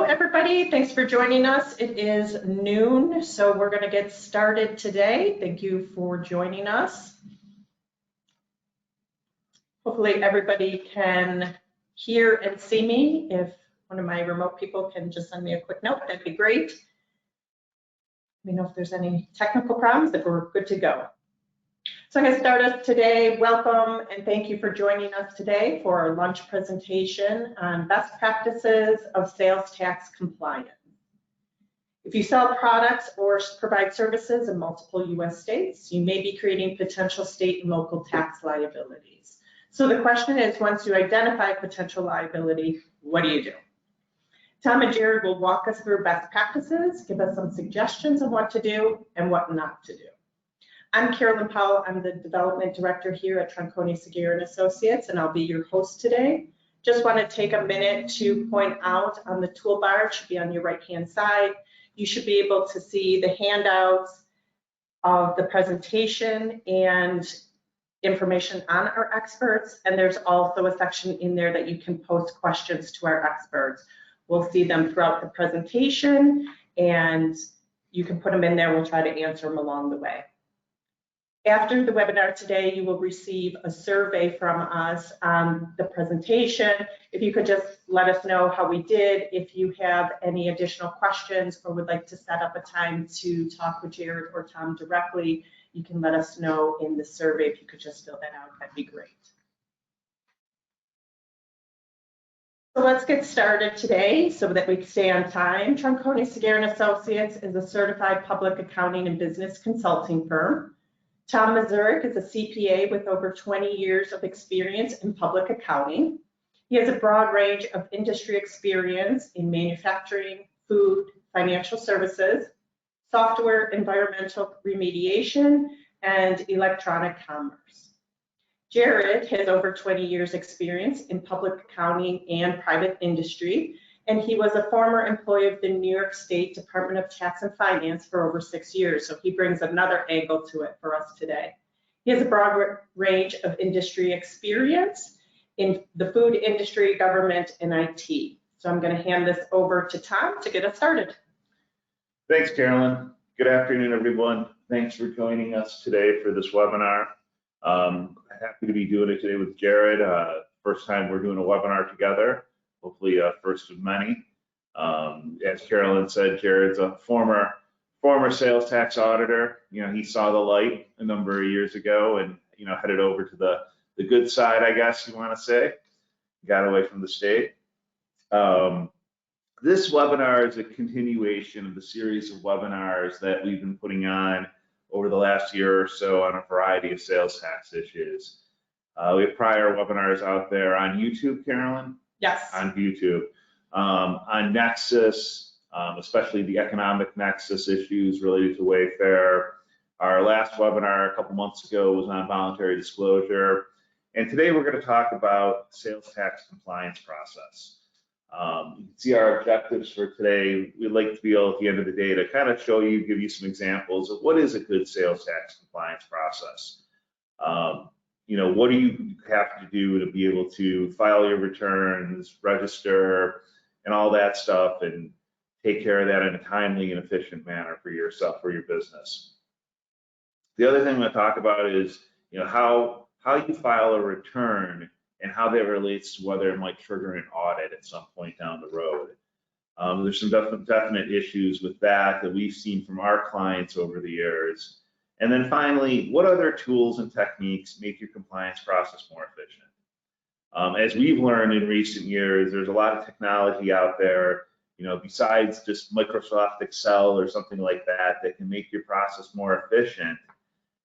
everybody. Thanks for joining us. It is noon, so we're going to get started today. Thank you for joining us. Hopefully everybody can hear and see me. If one of my remote people can just send me a quick note, that'd be great. Let me know if there's any technical problems, if we're good to go. So I'm going to start us today. Welcome and thank you for joining us today for our lunch presentation on best practices of sales tax compliance. If you sell products or provide services in multiple U.S. states, you may be creating potential state and local tax liabilities. So the question is, once you identify potential liability, what do you do? Tom and Gerad will walk us through best practices, give us some suggestions on what to do and what not to do. I'm Carolyn Powell. I'm the Development Director here at Tronconi Seguir & Associates, and I'll be your host today. Just want to take a minute to point out on the toolbar, it should be on your right-hand side. You should be able to see the handouts of the presentation and information on our experts, and there's also a section in there that you can post questions to our experts. We'll see them throughout the presentation, and you can put them in there. We'll try to answer them along the way. After the webinar today, you will receive a survey from us on the presentation. If you could just let us know how we did, if you have any additional questions or would like to set up a time to talk with Gerad or Tom directly, you can let us know in the survey. If you could just fill that out, that'd be great. So let's get started today so that we can stay on time. Tronconi Seguir & Associates is a certified public accounting and business consulting firm. Tom Mazurek is a CPA with over 20 years of experience in public accounting. He has a broad range of industry experience in manufacturing, food, financial services, software, environmental remediation, and electronic commerce. Gerad has over 20 years experience in public accounting and private industry, and he was a former employee of the New York State Department of Tax and Finance for over 6 years, so he brings another angle to it for us today. He has a broad range of industry experience in the food industry, government, and IT. So I'm going to hand this over to Tom to get us started. Thanks, Carolyn. Good afternoon, everyone. Thanks for joining us today for this webinar. Happy to be doing it today with Gerad. First time we're doing a webinar together. Hopefully first of many. As Carolyn said, Gerad's a former sales tax auditor. You know, he saw the light a number of years ago and, you know, headed over to the good side, I guess you want to say. Got away from the state. This webinar is a continuation of the series of webinars that we've been putting on over the last year or so on a variety of sales tax issues. We have prior webinars out there on YouTube, Carolyn? Yes. On YouTube, on Nexus, especially the economic Nexus issues related to Wayfair. Our last webinar a couple months ago was on voluntary disclosure. And today we're going to talk about sales tax compliance process. You can see our objectives for today. We'd like to be able at the end of the day to kind of show you, give you some examples of what is a good sales tax compliance process. You know, what do you have to do to be able to file your returns, register, and all that stuff, and take care of that in a timely and efficient manner for yourself, for your business. The other thing I'm going to talk about is, you know, how you file a return and how that relates to whether it might trigger an audit at some point down the road. There's some definite issues with that we've seen from our clients over the years. And then finally, what other tools and techniques make your compliance process more efficient? As we've learned in recent years, there's a lot of technology out there, you know, besides just Microsoft Excel or something like that, that can make your process more efficient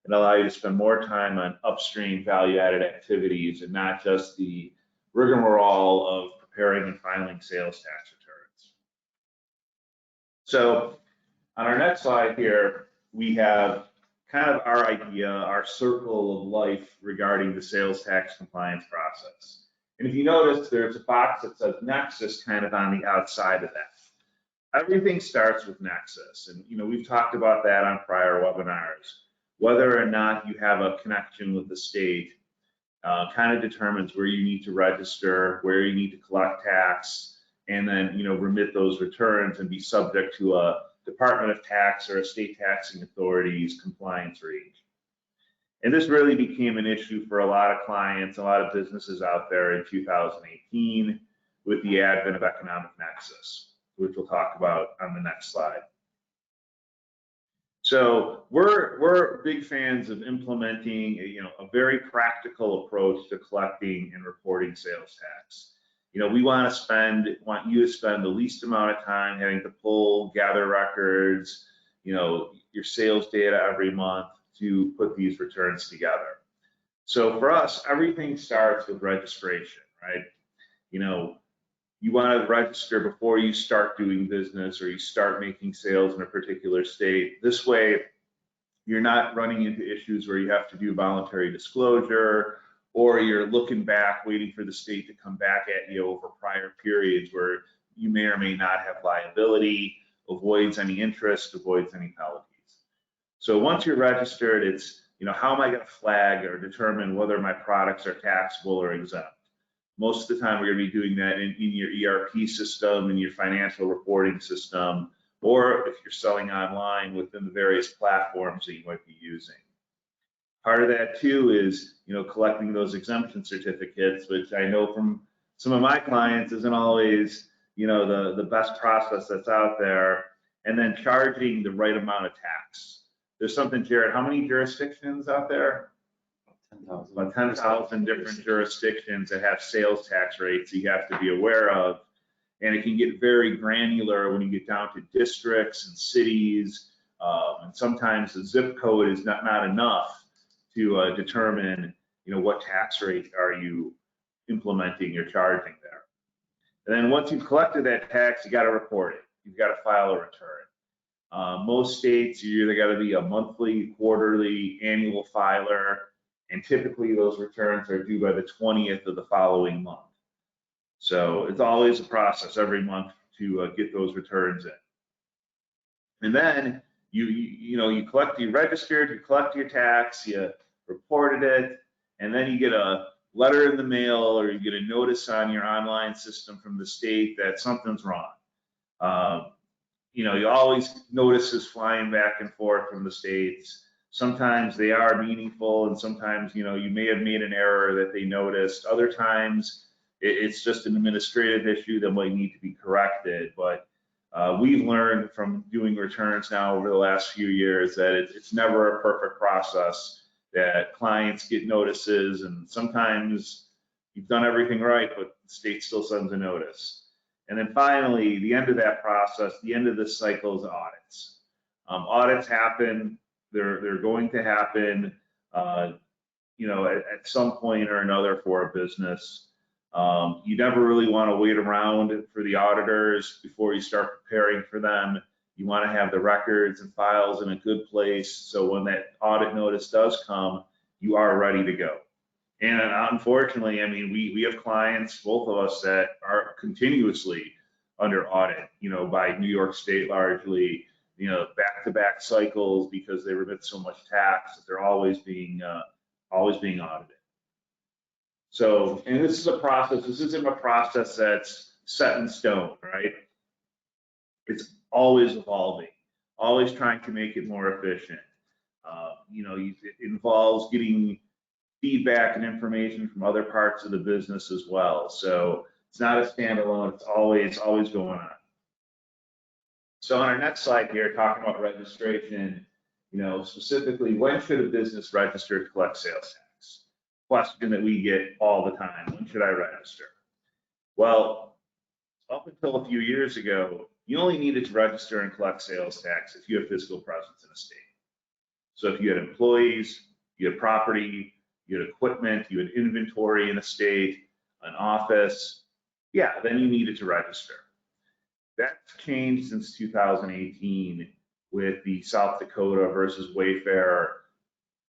and allow you to spend more time on upstream value-added activities and not just the rigmarole of preparing and filing sales tax returns. So on our next slide here, we have kind of our idea, our circle of life regarding the sales tax compliance process. And if you notice, there's a box that says Nexus kind of on the outside of that. Everything starts with Nexus. And, you know, we've talked about that on prior webinars. Whether or not you have a connection with the state kind of determines where you need to register, where you need to collect tax, and then, remit those returns and be subject to a Department of Tax or a state taxing authority's compliance range. And this really became an issue for a lot of clients, a lot of businesses out there in 2018 with the advent of economic nexus, which we'll talk about on the next slide. So we're big fans of implementing a very practical approach to collecting and reporting sales tax. We want you to spend the least amount of time having to gather records, your sales data every month to put these returns together. So for us, everything starts with registration, right? You want to register before you start doing business or you start making sales in a particular state. This way, you're not running into issues where you have to do voluntary disclosure, or you're looking back, waiting for the state to come back at you over prior periods where you may or may not have liability, avoids any interest, avoids any penalties. So once you're registered, it's, how am I going to flag or determine whether my products are taxable or exempt? Most of the time, we're going to be doing that in your ERP system, in your financial reporting system, or if you're selling online within the various platforms that you might be using. Part of that too is, collecting those exemption certificates, which I know from some of my clients isn't always, the best process that's out there, and then charging the right amount of tax. There's something, Gerad, how many jurisdictions out there? About 10,000 different jurisdictions that have sales tax rates that you have to be aware of. And it can get very granular when you get down to districts and cities. And sometimes the zip code is not enough to determine, what tax rate are you implementing or charging there. And then once you've collected that tax, you got to report it. You've got to file a return. Most states, you either got to be a monthly, quarterly, annual filer. And typically those returns are due by the 20th of the following month. So it's always a process every month to get those returns in. And then you registered, you collect your tax, you reported it, and then you get a letter in the mail or you get a notice on your online system from the state that something's wrong. You always notices flying back and forth from the states. Sometimes they are meaningful, and sometimes, you may have made an error that they noticed. Other times, it's just an administrative issue that might need to be corrected. But we've learned from doing returns now over the last few years that it's never a perfect process, that clients get notices, and sometimes you've done everything right, but the state still sends a notice. And then finally, the end of that process, the end of this cycle is audits. Audits happen. They're going to happen, at some point or another for a business. You never really want to wait around for the auditors before you start preparing for them. You want to have the records and files in a good place, so when that audit notice does come, you are ready to go. And unfortunately, we have clients, both of us, that are continuously under audit, by New York State largely. Back-to-back cycles because they remit so much tax that they're always being audited. So, and this is a process. This isn't a process that's set in stone, right? It's always evolving, always trying to make it more efficient. It involves getting feedback and information from other parts of the business as well. So it's not a standalone. It's always going on. So on our next slide here, talking about registration, specifically, when should a business register to collect sales tax? Question that we get all the time: when should I register? Well, up until a few years ago, you only needed to register and collect sales tax if you have physical presence in a state. So if you had employees, you had property, you had equipment, you had inventory in a state, an office, then you needed to register. That's changed since 2018 with the South Dakota versus Wayfair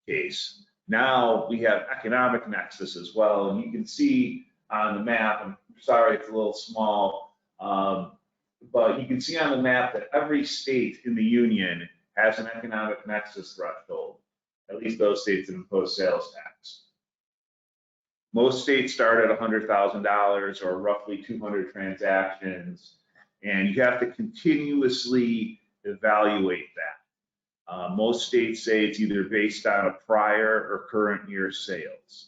case. Now we have economic nexus as well, and you can see on the map, I'm sorry it's a little small, but you can see on the map that every state in the union has an economic nexus threshold, at least those states that impose sales tax. Most states start at $100,000 or roughly 200 transactions, and you have to continuously evaluate that. Most states say it's either based on a prior or current year sales.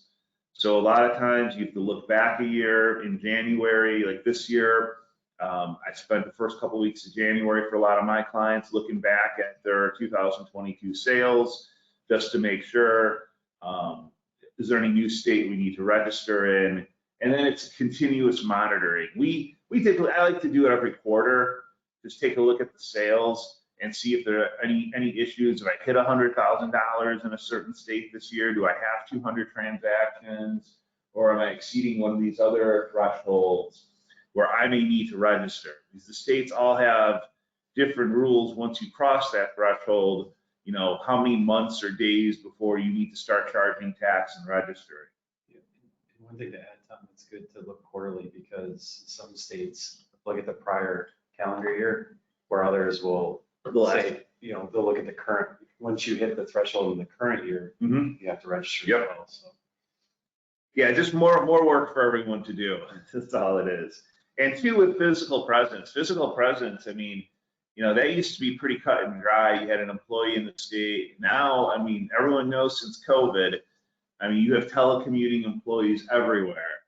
So a lot of times you have to look back a year. In January, like this year, I spent the first couple of weeks of January for a lot of my clients looking back at their 2022 sales just to make sure, is there any new state we need to register in? And then it's continuous monitoring. I like to do it every quarter, just take a look at the sales and see if there are any issues. If I hit $100,000 in a certain state this year, do I have 200 transactions, or am I exceeding one of these other thresholds where I may need to register? Because the states all have different rules. Once you cross that threshold, you know, how many months or days before you need to start charging tax and registering. Yeah. And one thing to add, Tom, it's good to look quarterly because some states look at the prior calendar year, where others will say, you know, they'll look at the current. Once you hit the threshold in the current year, you have to register. Yep. As well, so. Yeah, just more work for everyone to do. That's all it is. And two, with physical presence, I mean, you know, that used to be pretty cut and dry. You had an employee in the state. Now, I mean, everyone knows since COVID, I mean, you have telecommuting employees everywhere.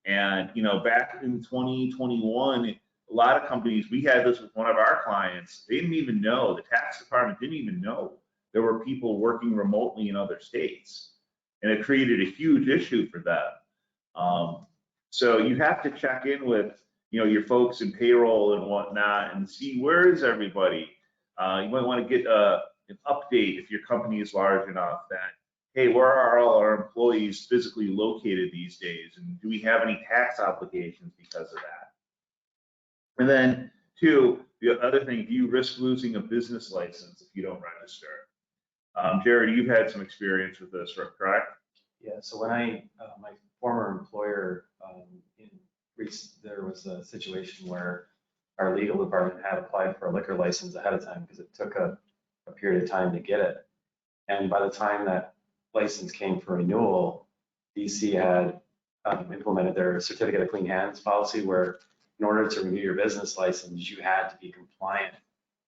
And, you know, back in 2021, a lot of companies, we had this with one of our clients, they didn't even know, the tax department didn't even know there were people working remotely in other states. And it created a huge issue for them. So you have to check in with, you know, your folks in payroll and whatnot and see where is everybody. You might want to get an update if your company is large enough that, hey, where are all our employees physically located these days? And do we have any tax obligations because of that? And then two, the other thing, do you risk losing a business license if you don't register? Gerad, you've had some experience with this, correct? Yeah, so when my former employer, there was a situation where our legal department had applied for a liquor license ahead of time because it took a period of time to get it. And by the time that license came for renewal, DC had implemented their certificate of clean hands policy, where in order to renew your business license, you had to be compliant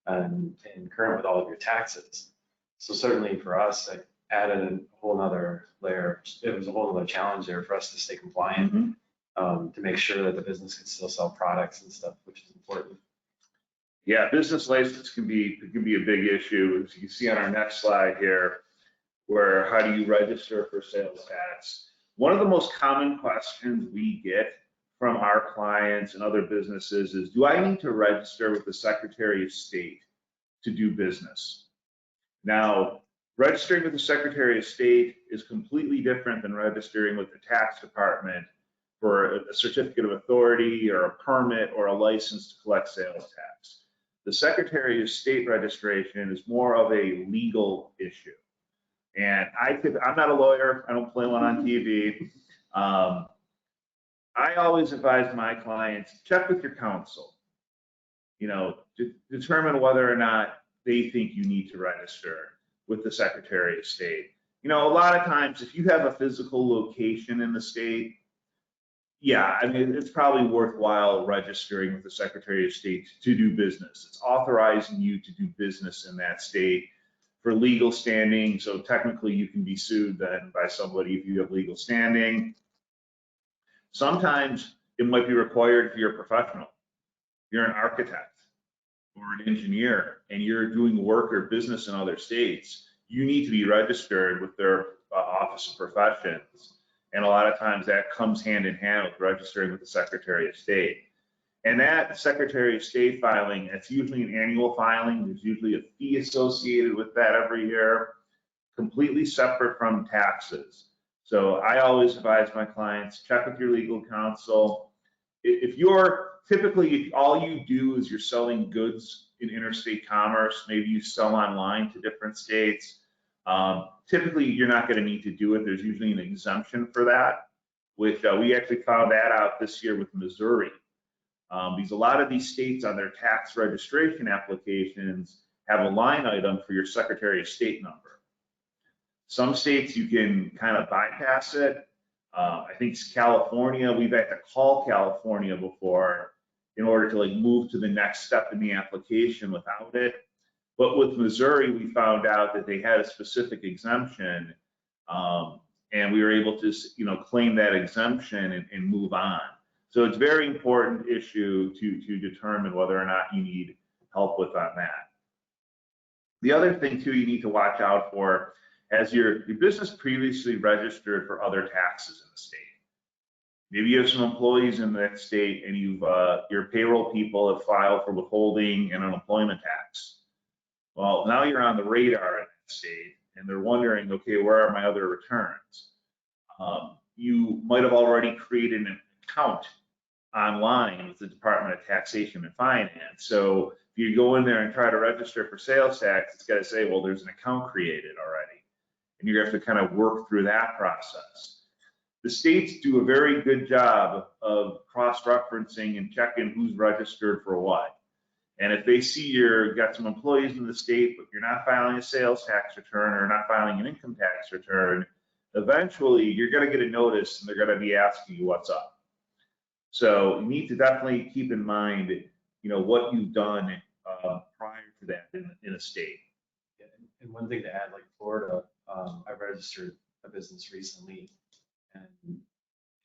and current with all of your taxes. So certainly for us, it added a whole nother layer. It was a whole other challenge there for us to stay compliant, to make sure that the business could still sell products and stuff, which is important. Yeah, business license can be a big issue. As you can see on our next slide here, where how do you register for sales tax? One of the most common questions we get from our clients and other businesses is, do I need to register with the Secretary of State to do business? Now, registering with the Secretary of State is completely different than registering with the tax department for a certificate of authority or a permit or a license to collect sales tax. The Secretary of State registration is more of a legal issue. And I'm not a lawyer, I don't play one on TV. I always advise my clients, check with your counsel, you know, to determine whether or not they think you need to register with the Secretary of State. You know, a lot of times if you have a physical location in the state, yeah, I mean, it's probably worthwhile registering with the Secretary of State to do business. It's authorizing you to do business in that state for legal standing. So technically you can be sued then by somebody if you have legal standing. Sometimes it might be required if you're a professional. You're an architect or an engineer and you're doing work or business in other states. You need to be registered with their Office of Professions. And a lot of times that comes hand in hand with registering with the Secretary of State. And that Secretary of State filing, it's usually an annual filing. There's usually a fee associated with that every year, completely separate from taxes. So I always advise my clients, check with your legal counsel. If all you do is you're selling goods in interstate commerce, maybe you sell online to different states, typically you're not going to need to do it. There's usually an exemption for that, which we actually found that out this year with Mazurek. Because a lot of these states on their tax registration applications have a line item for your Secretary of State number. Some states you can kind of bypass it. I think California, we've had to call California before in order to like move to the next step in the application without it. But with Missouri, we found out that they had a specific exemption, and we were able to, claim that exemption and move on. So it's a very important issue to determine whether or not you need help with on that. The other thing too you need to watch out for, has your business previously registered for other taxes in the state? Maybe you have some employees in that state and your payroll people have filed for withholding and unemployment tax. Well, now you're on the radar in that state and they're wondering, okay, where are my other returns? You might have already created an account online with the Department of Taxation and Finance. So if you go in there and try to register for sales tax, it's got to say, well, there's an account created already. And you have to kind of work through that process. The states do a very good job of cross-referencing and checking who's registered for what. And if they see you've got some employees in the state, but you're not filing a sales tax return or not filing an income tax return, eventually you're going to get a notice and they're going to be asking you what's up. So you need to definitely keep in mind, what you've done prior to that in a state. Yeah, and one thing to add, like Florida, I registered a business recently, and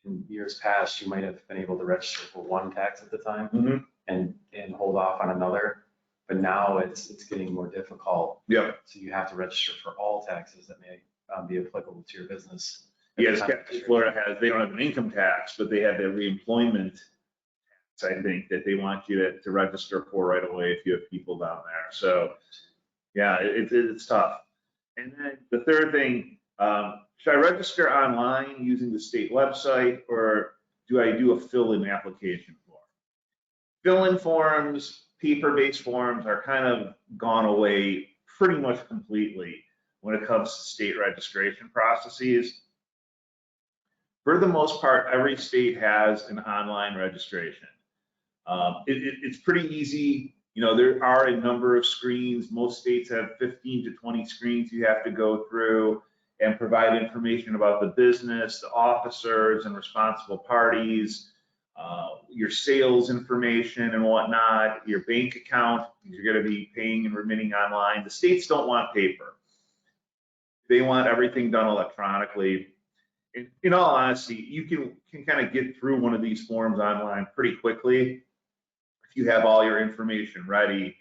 in years past, you might have been able to register for one tax at the time and hold off on another. But now it's getting more difficult. Yeah. So you have to register for all taxes that may be applicable to your business. Yes, Florida they don't have an income tax, but they have their reemployment tax, I think, that they want you to register for right away if you have people down there. So yeah, it's tough. And then the third thing, should I register online using the state website, or do I do a fill-in application form? Fill-in forms, paper-based forms are kind of gone away pretty much completely when it comes to state registration processes. For the most part, every state has an online registration. It's pretty easy. There are a number of screens. Most states have 15 to 20 screens you have to go through and provide information about the business, the officers and responsible parties, your sales information and whatnot, your bank account, you're going to be paying and remitting online. The states don't want paper. They want everything done electronically. In all honesty, you can kind of get through one of these forms online pretty quickly if you have all your information ready.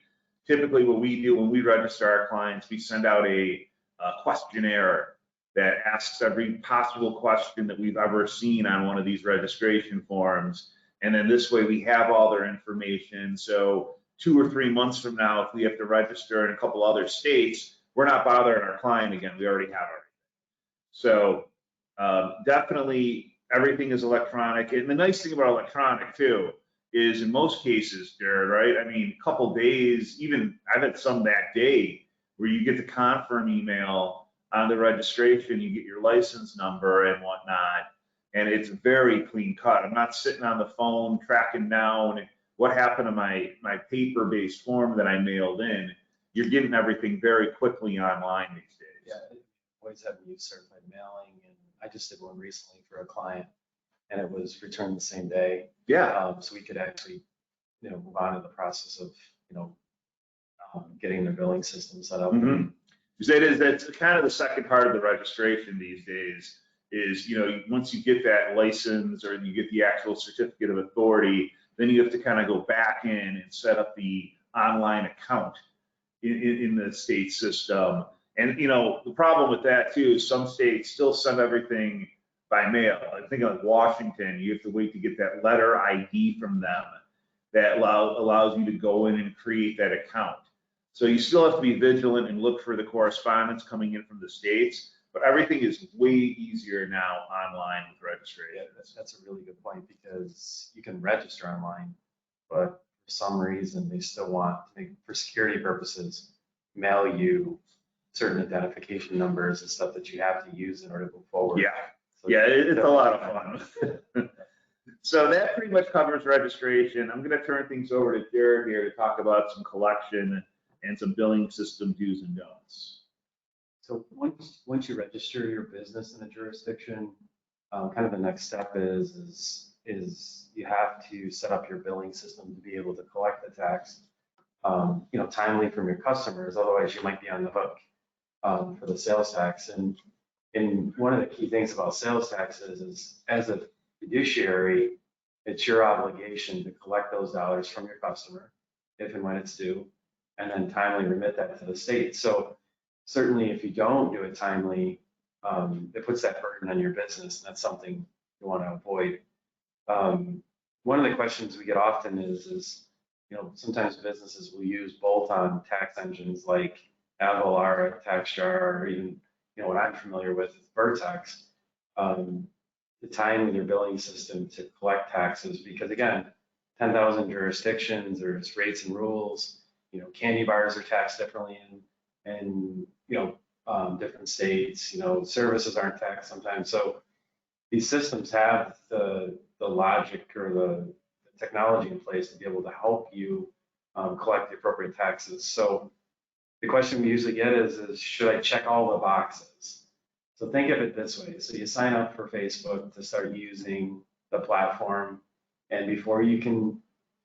Typically what we do when we register our clients, we send out a questionnaire that asks every possible question that we've ever seen on one of these registration forms. And then this way we have all their information. So 2 or 3 months from now, if we have to register in a couple other states, we're not bothering our client again. We already have everything. So definitely everything is electronic. And the nice thing about electronic too is in most cases, Gerad, right? I mean, a couple days, even I've had some that day where you get the confirm email on the registration, you get your license number and whatnot, and it's very clean cut. I'm not sitting on the phone tracking down what happened to my paper-based form that I mailed in. You're getting everything very quickly online these days. Yeah, always have used certified mailing, and I just did one recently for a client, and it was returned the same day. Yeah. So we could actually, move on to the process of, getting their billing system set up. That's kind of the second part of the registration these days is, once you get that license or you get the actual certificate of authority, then you have to kind of go back in and set up the online account in the state system. And, the problem with that too is some states still send everything by mail. I think like Washington, you have to wait to get that letter ID from them that allows you to go in and create that account. So you still have to be vigilant and look for the correspondence coming in from the states, but everything is way easier now online with registration. Yeah, that's a really good point, because you can register online, but for some reason they still want, for security purposes, mail you certain identification numbers and stuff that you have to use in order to move forward. Yeah, So yeah, it's a lot of fun. So that pretty much covers registration. I'm going to turn things over to Gerad here to talk about some collection and some billing system do's and don'ts. So once you register your business in a jurisdiction, kind of the next step is you have to set up your billing system to be able to collect the tax, timely from your customers. Otherwise, you might be on the hook for the sales tax. And one of the key things about sales taxes is, as a fiduciary, it's your obligation to collect those dollars from your customer if and when it's due, and then timely remit that to the state. So certainly, if you don't do it timely, it puts that burden on your business, and that's something you want to avoid. One of the questions we get often is sometimes businesses will use bolt-on tax engines like Avalara, TaxJar, or even what I'm familiar with is Vertex, to tie in with your billing system to collect taxes. Because again, 10,000 jurisdictions, there's rates and rules. Candy bars are taxed differently in different states. Services aren't taxed sometimes. So these systems have the logic or the technology in place to be able to help you collect the appropriate taxes. So the question we usually get is should I check all the boxes? So think of it this way. So you sign up for Facebook to start using the platform, and before you can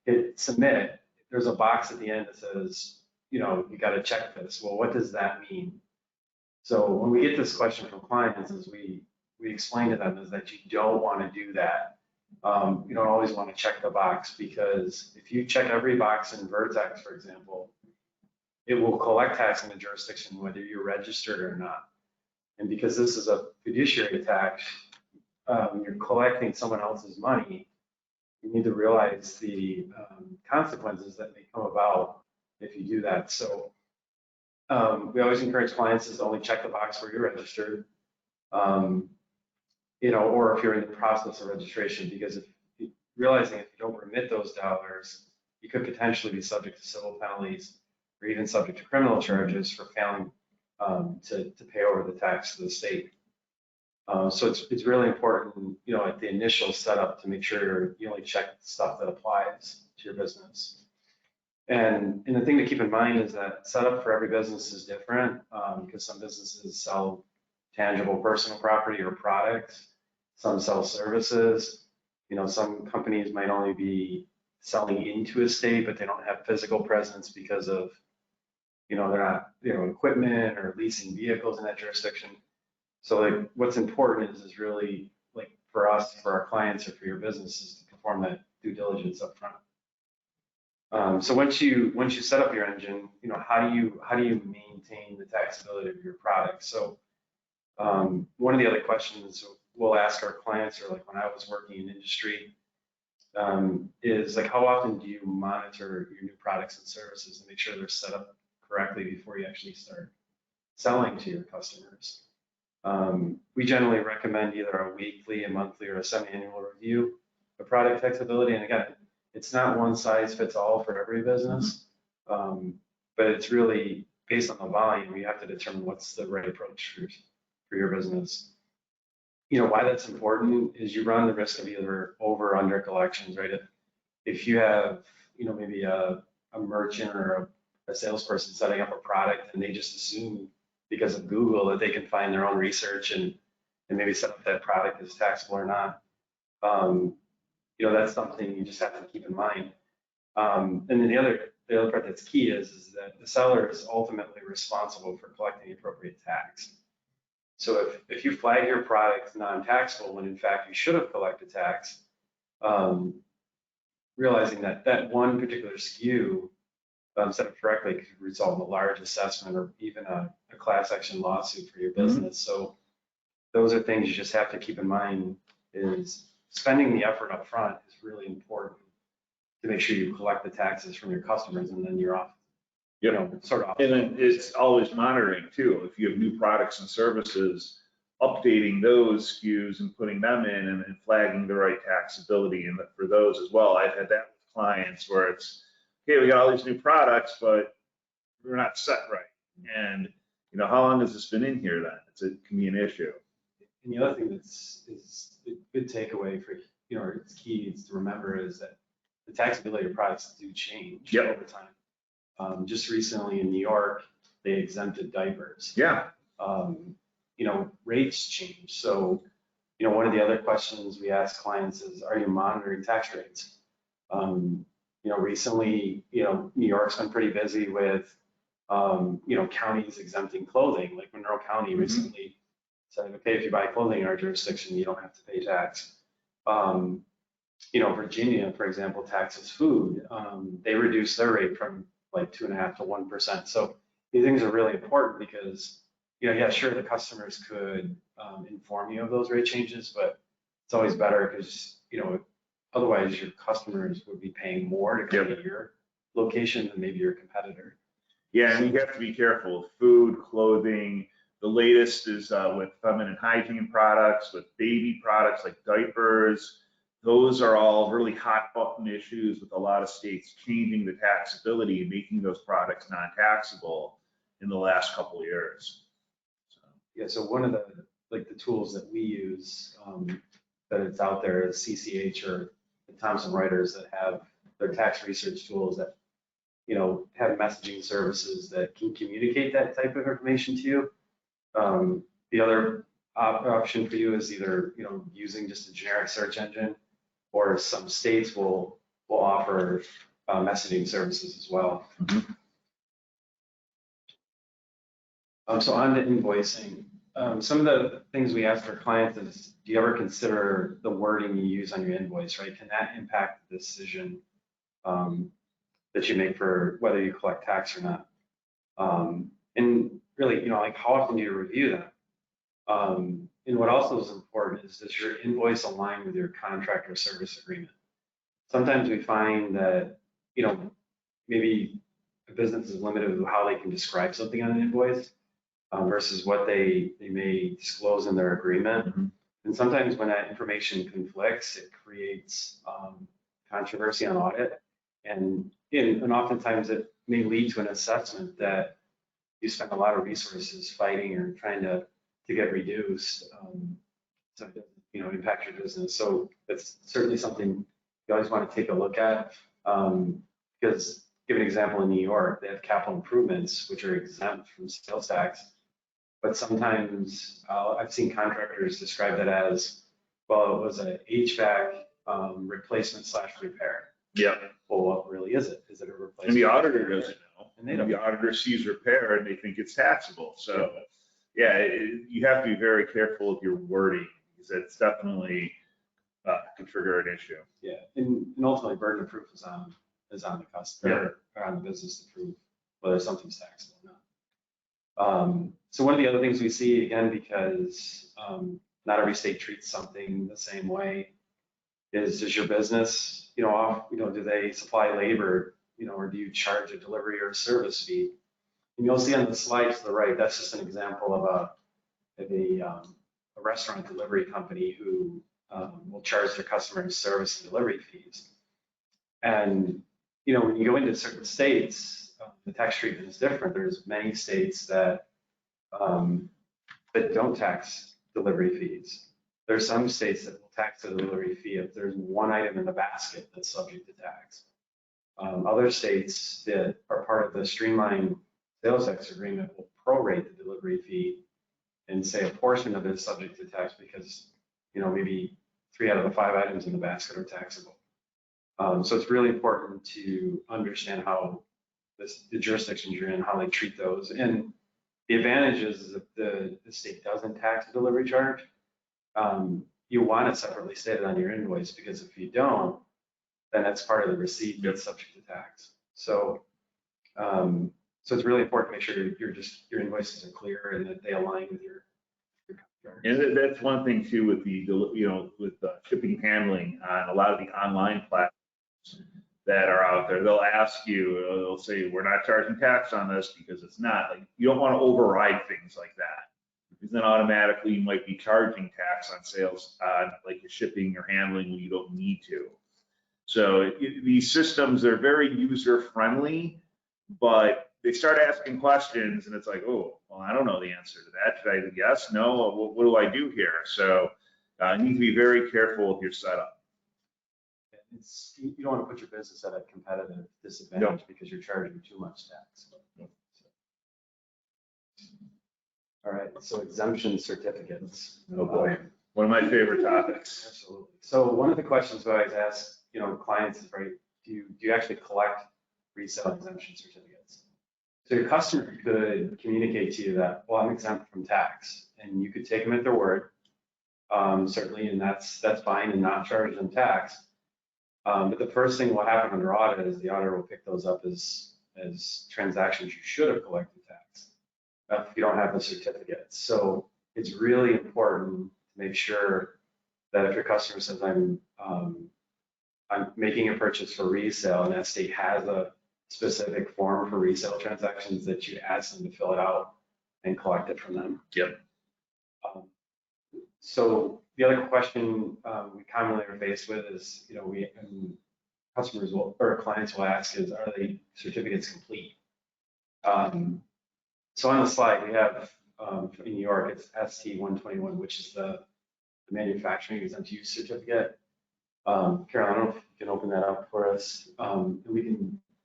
hit submit, there's a box at the end that says, you got to check this. Well, what does that mean? So when we get this question from clients, is we explain to them is that you don't want to do that. You don't always want to check the box, because if you check every box in Vertex, for example, it will collect tax in the jurisdiction whether you're registered or not. And because this is a fiduciary tax, you're collecting someone else's money, you need to realize the consequences that may come about if you do that. So we always encourage clients is to only check the box where you're registered, or if you're in the process of registration, because realizing if you don't remit those dollars, you could potentially be subject to civil penalties or even subject to criminal charges for failing to pay over the tax to the state. So it's really important, at the initial setup to make sure you only check stuff that applies to your business. And the thing to keep in mind is that setup for every business is different, because some businesses sell tangible personal property or products, some sell services. Some companies might only be selling into a state, but they don't have physical presence because of they're not equipment or leasing vehicles in that jurisdiction. So what's important is really for us, for our clients, or for your businesses to perform that due diligence up front. So once you set up your engine, how do you maintain the taxability of your product? So one of the other questions we'll ask our clients, or when I was working in industry, is how often do you monitor your new products and services to make sure they're set up correctly before you actually start selling to your customers? We generally recommend either a weekly, a monthly, or a semi-annual review of product taxability. And again, it's not one size fits all for every business, but it's really based on the volume. You have to determine what's the right approach for your business. Why that's important is you run the risk of either over or under collections, right? If you have, maybe a merchant or a salesperson setting up a product and they just assume because of Google that they can find their own research and maybe set up that product as taxable or not, that's something you just have to keep in mind. And then the other part that's key is that the seller is ultimately responsible for collecting the appropriate tax. So if you flag your product non-taxable when in fact you should have collected tax, realizing that one particular SKU set up correctly could result in a large assessment or even a class action lawsuit for your business. So those are things you just have to keep in mind, is spending the effort up front is really important to make sure you collect the taxes from your customers, and then you're off. Sort of. And then it's always monitoring too. If you have new products and services, updating those SKUs and putting them in and flagging the right taxability and for those as well. I've had that with clients where it's, okay, we got all these new products, but we're not set right. And how long has this been in here then? It can be an issue. And the other thing is a good takeaway for, it's key is to remember is that the taxability of products do change over time. Just recently in New York, they exempted diapers. Yeah. Rates change. So One of the other questions we ask clients is, are you monitoring tax rates? Recently, New York's been pretty busy with, counties exempting clothing, like Monroe County recently said, okay, if you buy clothing in our jurisdiction, you don't have to pay tax. Virginia, for example, taxes food. They reduced their rate from like 2.5% to 1%. So these things are really important because, yeah, sure, the customers could inform you of those rate changes, but it's always better because, otherwise your customers would be paying more to come to your location than maybe your competitor. Yeah, and you have to be careful. Food, clothing, the latest is with feminine hygiene products, with baby products like diapers. Those are all really hot button issues with a lot of states changing the taxability and making those products non-taxable in the last couple of years. Yeah, so one of the tools that we use that it's out there is CCH or the Thomson Reuters that have their tax research tools that, have messaging services that can communicate that type of information to you. The other option for you is either, using just a generic search engine, or some states will offer messaging services as well. So on to invoicing. Some of the things we ask our clients is, do you ever consider the wording you use on your invoice, right? Can that impact the decision that you make for whether you collect tax or not? And really, like how often do you review that? And what also is important is, does your invoice align with your contract or service agreement? Sometimes we find that, maybe a business is limited with how they can describe something on an invoice versus what they may disclose in their agreement. And sometimes when that information conflicts, it creates controversy on audit. And oftentimes it may lead to an assessment that you spend a lot of resources fighting or trying to get reduced, so it doesn't, impact your business. So that's certainly something you always want to take a look at. Because give an example, in New York, they have capital improvements, which are exempt from sales tax. But sometimes I've seen contractors describe that as, well, it was an HVAC replacement / repair. Yeah. Well, what really is it? Is it a replacement? And the auditor doesn't know. And they don't. The auditor sees repair and they think it's taxable. So yeah, you have to be very careful with your wording because it's definitely can trigger an issue. Yeah, and ultimately burden of proof is on the customer or on the business to prove whether something's taxable or not. So one of the other things we see, again, because not every state treats something the same way, is, does your business, do they supply labor, or do you charge a delivery or a service fee? And you'll see on the slide to the right, that's just an example of a restaurant delivery company who will charge their customers service and delivery fees. And, when you go into certain states, the tax treatment is different. There's many states that don't tax delivery fees. There's some states that will tax the delivery fee if there's one item in the basket that's subject to tax. Other states that are part of the streamlined sales tax agreement will prorate the delivery fee and say a portion of it is subject to tax because, maybe 3 out of the 5 items in the basket are taxable. So it's really important to understand how the jurisdictions you're in, how they treat those. And the advantage is that the state doesn't tax the delivery charge. You want it separately stated on your invoice, because if you don't, then that's part of the receipt that's subject to tax. So, so it's really important to make sure your invoices are clear and that they align with your contract. And that's one thing too with with shipping and handling on a lot of the online platforms that are out there. They'll ask you, they'll say, we're not charging tax on this because it's not. Like, you don't want to override things like that, because then automatically you might be charging tax on sales on like your shipping or handling when you don't need to. So these systems, they're very user friendly, but they start asking questions and it's like, oh, well, I don't know the answer to that. Should I guess? No, what do I do here? So you need to be very careful with your setup. You don't want to put your business at a competitive disadvantage because you're charging too much tax. All right, so exemption certificates. Oh boy. One of my favorite topics. Absolutely. So one of the questions that I always ask, clients is, right, do you actually collect resale exemption certificates? So your customer could communicate to you that, well, I'm exempt from tax, and you could take them at their word, certainly, and that's fine, and not charge them tax. But the first thing will happen under audit is the auditor will pick those up as transactions you should have collected tax if you don't have the certificate. So it's really important to make sure that if your customer says, I'm making a purchase for resale, and that state has a specific form for resale transactions, that you ask them to fill it out and collect it from them. Yep. So the other question we commonly are faced with is, customers will, or clients will ask is, are the certificates complete? So on the slide, we have, in New York, it's ST 121, which is the manufacturing exempt use certificate. Carol, I don't know if you can open that up for us.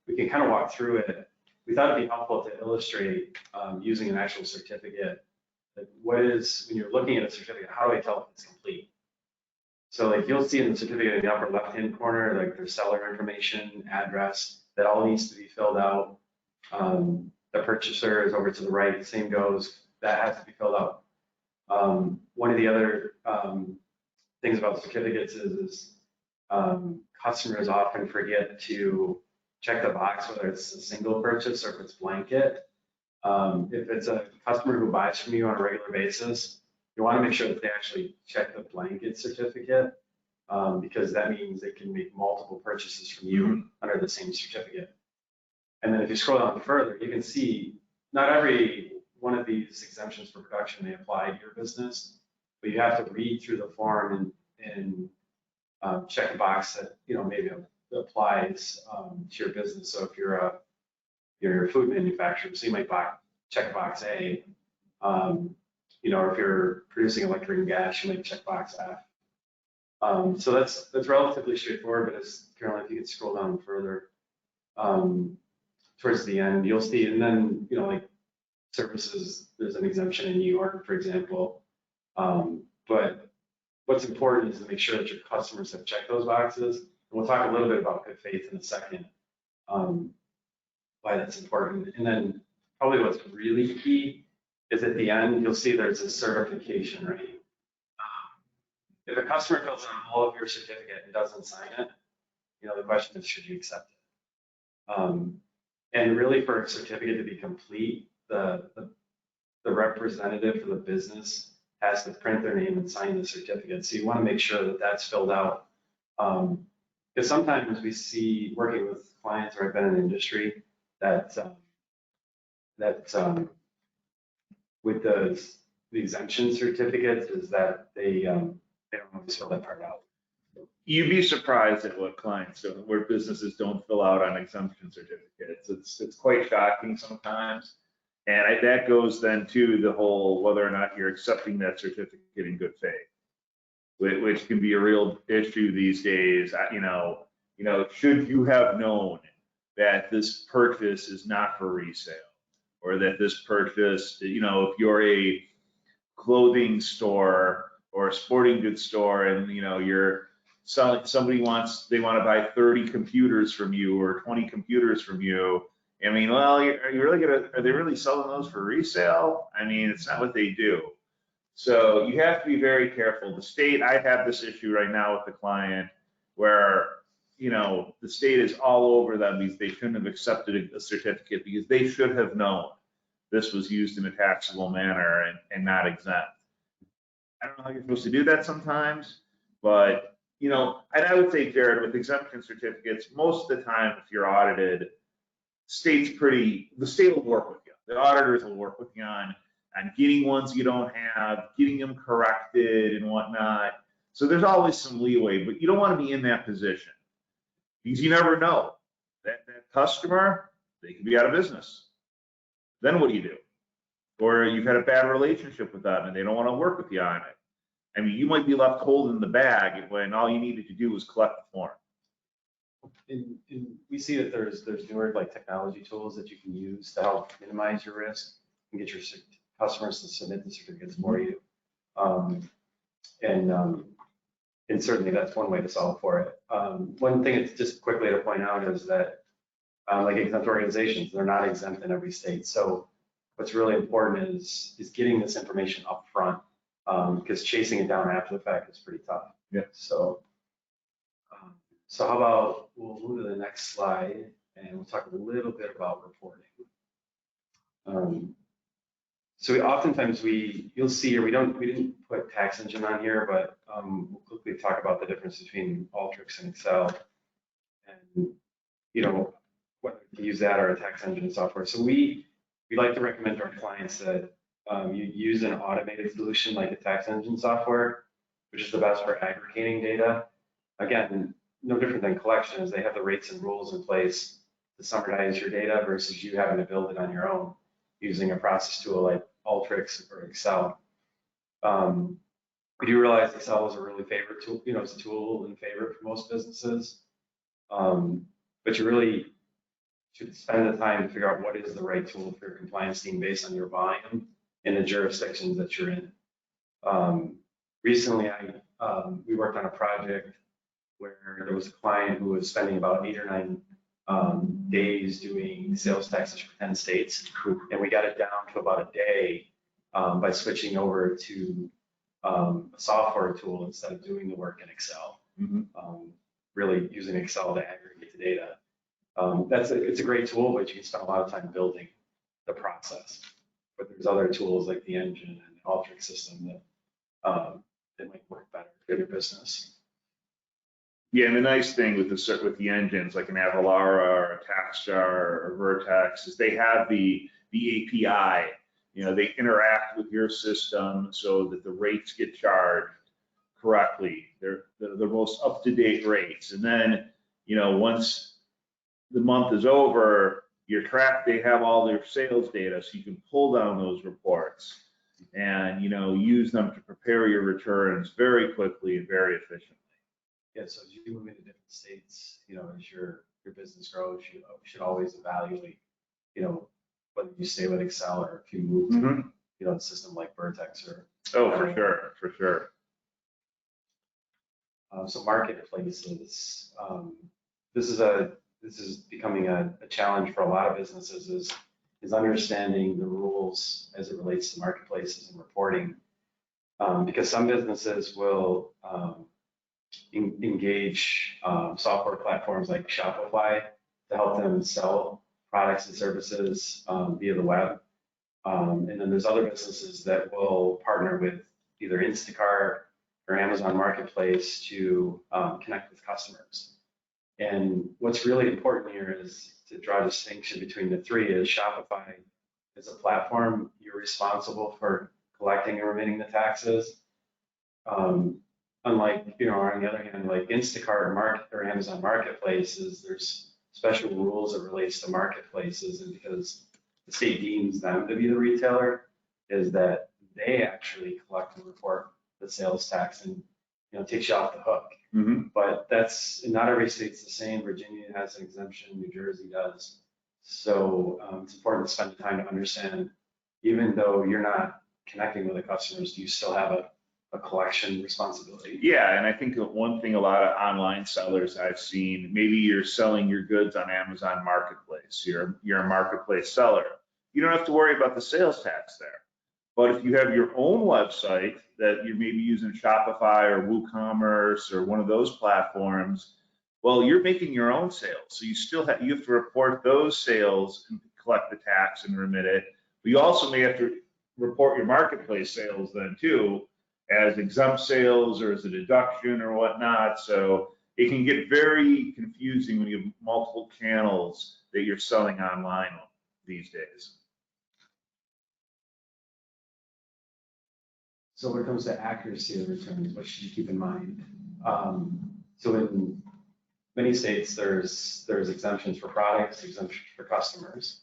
We can kind of walk through it. We thought it'd be helpful to illustrate using an actual certificate. Like what is, when you're looking at a certificate, how do I tell if it's complete? So like you'll see in the certificate in the upper left-hand corner, like there's seller information, address, that all needs to be filled out. The purchaser is over to the right, same goes, that has to be filled out. One of the other things about certificates is customers often forget to check the box whether it's a single purchase or if it's blanket. If it's a customer who buys from you on a regular basis, you want to make sure that they actually check the blanket certificate because that means they can make multiple purchases from you under the same certificate. And then if you scroll down further, you can see not every one of these exemptions for production may apply to your business, but you have to read through the form and check a box that maybe applies to your business. So if you're a food manufacturer, so you might check box A. Or if you're producing electric and gas, you might check box F. So that's relatively straightforward. But as Caroline, if you could scroll down further towards the end, you'll see, and then like services, there's an exemption in New York, for example. But what's important is to make sure that your customers have checked those boxes. And we'll talk a little bit about good faith in a second, why that's important. And then probably what's really key is at the end, you'll see there's a certification, right? If a customer fills in all of your certificate and doesn't sign it, the question is, should you accept it? And really for a certificate to be complete, the representative for the business has to print their name and sign the certificate. So you want to make sure that that's filled out. Because sometimes we see, working with clients or I've been in the industry, that with the exemption certificates is that they don't always fill that part out. You'd be surprised at what clients do, where businesses don't fill out on exemption certificates. It's quite shocking sometimes. And that goes then to the whole whether or not you're accepting that certificate in good faith, which can be a real issue these days. Should you have known that this purchase is not for resale, or that this purchase, if you're a clothing store or a sporting goods store and you're selling, they want to buy 30 computers from you or 20 computers from you. I mean, well, are they really selling those for resale? I mean, it's not what they do. So you have to be very careful. The state, I have this issue right now with the client where, the state is all over them because they shouldn't have accepted a certificate because they should have known this was used in a taxable manner and not exempt. I don't know how you're supposed to do that sometimes, but, and I would say, Gerad, with exemption certificates, most of the time, if you're audited, the state will work with you. The auditors will work with you on getting ones you don't have, getting them corrected and whatnot. So there's always some leeway, but you don't want to be in that position because you never know. That customer, they could be out of business. Then what do you do? Or you've had a bad relationship with them and they don't want to work with you on it. I mean, you might be left cold in the bag when all you needed to do was collect the form. And we see that there's newer like technology tools that you can use to help minimize your risk and get your customers to submit the certificates for you. And certainly that's one way to solve for it. One thing it's just quickly to point out is that like exempt organizations, they're not exempt in every state. So what's really important is getting this information up front, because chasing it down after the fact is pretty tough. Yeah. So how about we'll move to the next slide and we'll talk a little bit about reporting. So oftentimes you'll see here, we didn't put tax engine on here, but we'll quickly talk about the difference between Alteryx and Excel, and whether to use that or a tax engine software. So we like to recommend to our clients that you use an automated solution like a tax engine software, which is the best for aggregating data. Again, no different than collections. They have the rates and rules in place to summarize your data versus you having to build it on your own using a process tool like Alteryx or Excel. We do realize Excel is a really favorite tool, it's a tool in favor for most businesses. But you really should spend the time to figure out what is the right tool for your compliance team based on your volume and the jurisdictions that you're in. Recently, we worked on a project where there was a client who was spending about 8 or 9 days doing sales taxes for 10 states. And we got it down to about a day by switching over to a software tool instead of doing the work in Excel. Really using Excel to aggregate the data. It's a great tool, but you can spend a lot of time building the process. But there's other tools like the engine and the Alteryx system that might work better for your business. Yeah, and the nice thing with the engines like an Avalara or a TaxJar or Vertex is they have the API. They interact with your system so that the rates get charged correctly. They're the most up-to-date rates. And then, once the month is over, they have all their sales data, so you can pull down those reports and, use them to prepare your returns very quickly and very efficiently. Yeah, so as you move into different states, as your business grows, you should always evaluate, whether you stay with Excel or if you move to, a system like Vertex or. Oh, for sure. So marketplaces, this is becoming a challenge for a lot of businesses is understanding the rules as it relates to marketplaces and reporting, because some businesses will engage software platforms like Shopify to help them sell products and services via the web. And then there's other businesses that will partner with either Instacart or Amazon Marketplace to connect with customers. And what's really important here is to draw a distinction between the three is Shopify is a platform, you're responsible for collecting and remitting the taxes. Unlike, on the other hand, like Instacart or Amazon Marketplaces, there's special rules that relates to marketplaces, and because the state deems them to be the retailer, is that they actually collect and report the sales tax and takes you off the hook. But that's not every state's the same. Virginia has an exemption, New Jersey does. So it's important to spend the time to understand, even though you're not connecting with the customers, do you still have a collection responsibility? Yeah, and I think one thing a lot of online sellers I've seen, maybe you're selling your goods on Amazon Marketplace, you're a marketplace seller. You don't have to worry about the sales tax there. But if you have your own website that you're maybe using Shopify or WooCommerce or one of those platforms, well, you're making your own sales. So you have to report those sales and collect the tax and remit it. But you also may have to report your marketplace sales then too, as exempt sales or as a deduction or whatnot. So it can get very confusing when you have multiple channels that you're selling online these days. So when it comes to accuracy of returns, what should you keep in mind? So in many states, there's exemptions for products, exemptions for customers.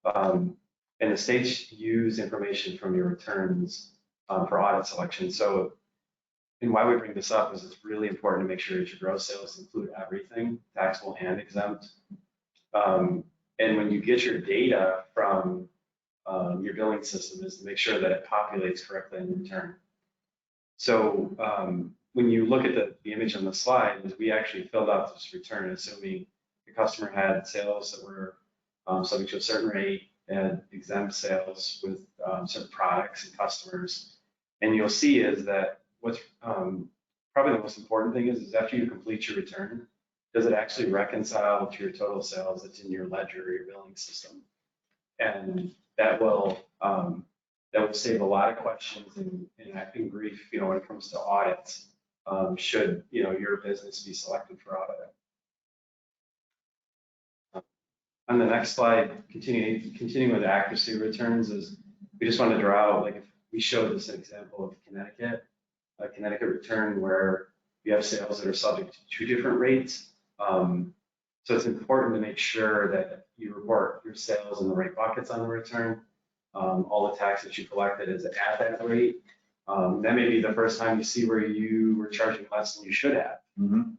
And the states use information from your returns for audit selection. So, and why we bring this up is it's really important to make sure that your gross sales include everything, taxable and exempt. And when you get your data from your billing system, is to make sure that it populates correctly in the return. So when you look at the image on the slide, is we actually filled out this return assuming the customer had sales that were subject to a certain rate and exempt sales with certain products and customers. And you'll see is that what's probably the most important thing is after you complete your return, does it actually reconcile to your total sales that's in your ledger or your billing system? And that will save a lot of questions and grief, when it comes to audits, should, your business be selected for audit. On the next slide, continuing with accuracy returns is, we just want to draw out, like if we showed this example of Connecticut, a Connecticut return where you have sales that are subject to 2 different rates. So it's important to make sure that you report your sales in the right buckets on the return. All the tax that you collected is at that rate. That may be the first time you see where you were charging less than you should have. And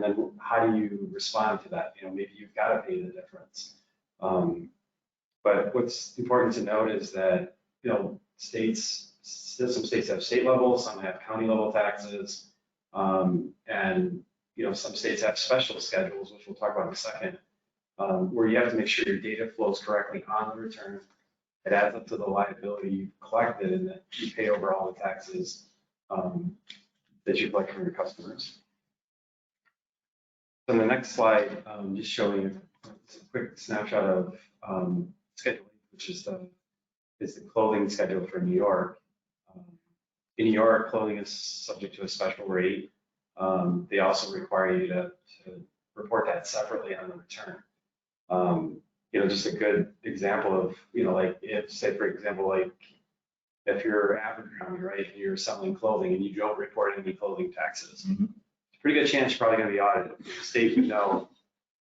then how do you respond to that? Maybe you've got to pay the difference. But what's important to note is that, some states have state level, some have county level taxes. And, some states have special schedules, which we'll talk about in a second, where you have to make sure your data flows correctly on the return. It adds up to the liability you've collected and that you pay over all the taxes that you collect from your customers. So on the next slide, just showing a quick snapshot of scheduling, which is the clothing schedule for New York. In New York, clothing is subject to a special rate. They also require you to report that separately on the return. Just a good example of, like if, say for example, like if you're Abercrombie, right, and you're selling clothing and you don't report any clothing taxes, it's a pretty good chance you're probably going to be audited. The state would know